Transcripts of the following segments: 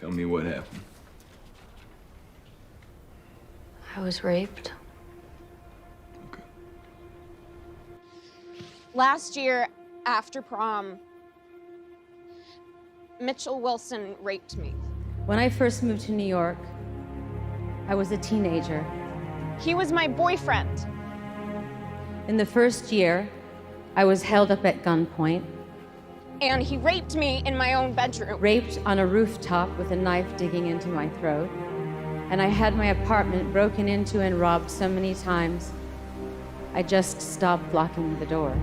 Tell me what happened. I was raped. Okay. Last year, after prom, Mitchell Wilson raped me. When I first moved to New York, I was a teenager. He was my boyfriend. In the first year, I was held up at gunpoint. And he raped me in my own bedroom. Raped on a rooftop with a knife digging into my throat. And I had my apartment broken into and robbed so many times, I just stopped locking the door.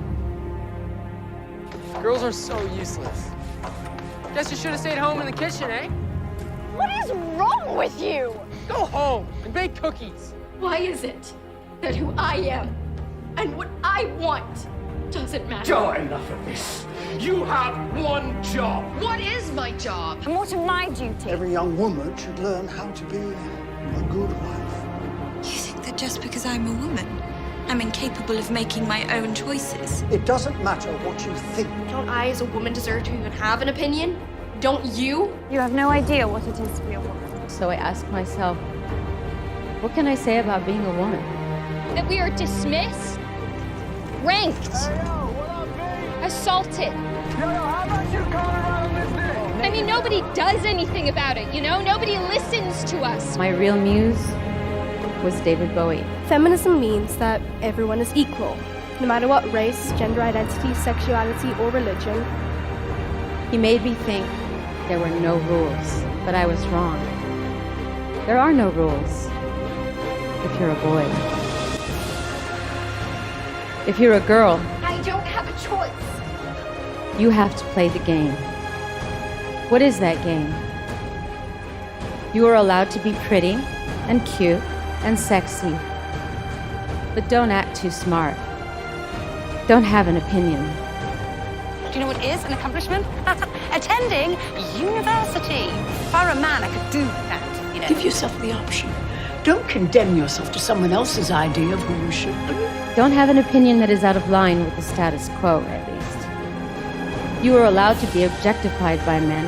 Girls are so useless. Guess you should have stayed home in the kitchen, eh? What is wrong with you? Go home and bake cookies. Why is it that who I am and what I want doesn't matter? Joe, enough of this. You have one job. What is my job? And what are my duties? Every young woman should learn how to be a good wife. You think that just because I'm a woman, I'm incapable of making my own choices? It doesn't matter what you think. Don't I, as a woman, deserve to even have an opinion? Don't you? You have no idea what it is to be a woman. So I asked myself, what can I say about being a woman? That we are dismissed, ranked, assaulted. I mean, nobody does anything about it, you know? Nobody listens to us. My real muse was David Bowie. Feminism means that everyone is equal, no matter what race, gender identity, sexuality, or religion. He made me think there were no rules, but I was wrong. There are no rules if you're a boy. If you're a girl, I don't have a choice. you have to play the game. What is that game? You are allowed to be pretty and cute and sexy, but don't act too smart. Don't have an opinion. Do you know what is an accomplishment? Attending university. If I were a man, I could do that, you know. Give yourself the option. Don't condemn yourself to someone else's idea of who you should be. Don't have an opinion that is out of line with the status quo, at least. You are allowed to be objectified by men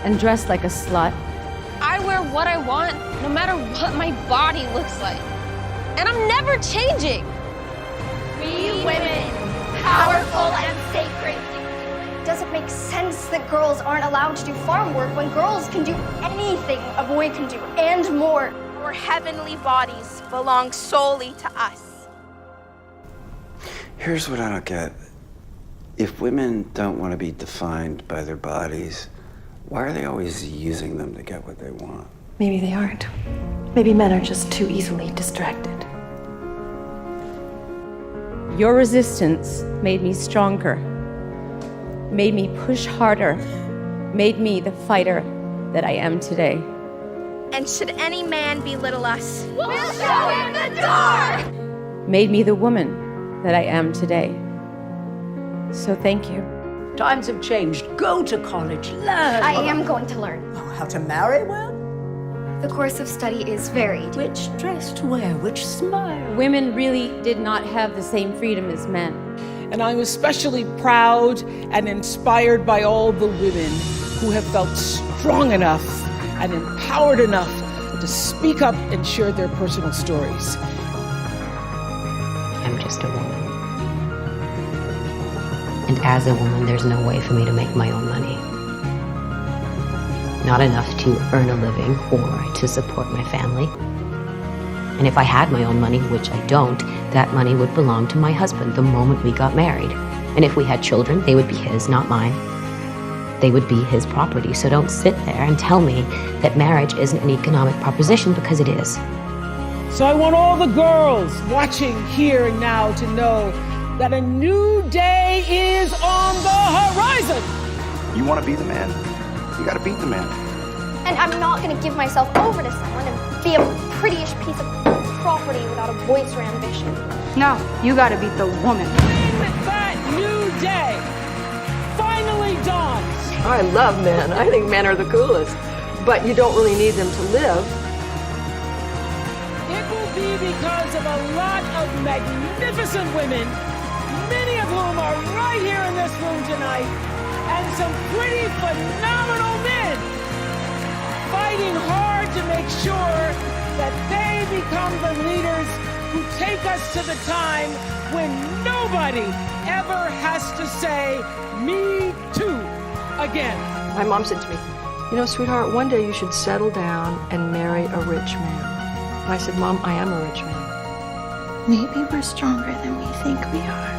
and dress like a slut. I wear what I want, no matter what my body looks like. And I'm never changing. We women, powerful and sacred. Does it make sense that girls aren't allowed to do farm work when girls can do anything a boy can do and more? Our heavenly bodies belong solely to us. Here's what I don't get. If women don't want to be defined by their bodies, why are they always using them to get what they want? Maybe they aren't. Maybe men are just too easily distracted. Your resistance made me stronger, made me push harder, made me the fighter that I am today. And should any man belittle us, we'll show him the door! Made me the woman that I am today. So thank you. Times have changed. Go to college, learn. I am going to learn. Oh, how to marry well? The course of study is varied. Which dress to wear, which smile. Women really did not have the same freedom as men. And I'm especially proud and inspired by all the women who have felt strong enough and empowered enough to speak up and share their personal stories. I'm just a woman. And as a woman, there's no way for me to make my own money. Not enough to earn a living or to support my family. And if I had my own money, which I don't, that money would belong to my husband the moment we got married. And if we had children, they would be his, not mine. They would be his property. So don't sit there and tell me that marriage isn't an economic proposition, because it is. So I want all the girls watching here and now to know that a new day is on the horizon. You want to be the man? You got to beat the man. And I'm not going to give myself over to someone and be a prettyish piece of property without a voice or ambition. No, you gotta beat the woman. That new day finally dawns. I love men. I think men are the coolest. But you don't really need them to live. It will be because of a lot of magnificent women, many of whom are right here in this room tonight, and some pretty phenomenal men make sure that they become the leaders who take us to the time when nobody ever has to say, me too, again. My mom said to me, you know, sweetheart, one day you should settle down and marry a rich man. And I said, Mom, I am a rich man. Maybe we're stronger than we think we are.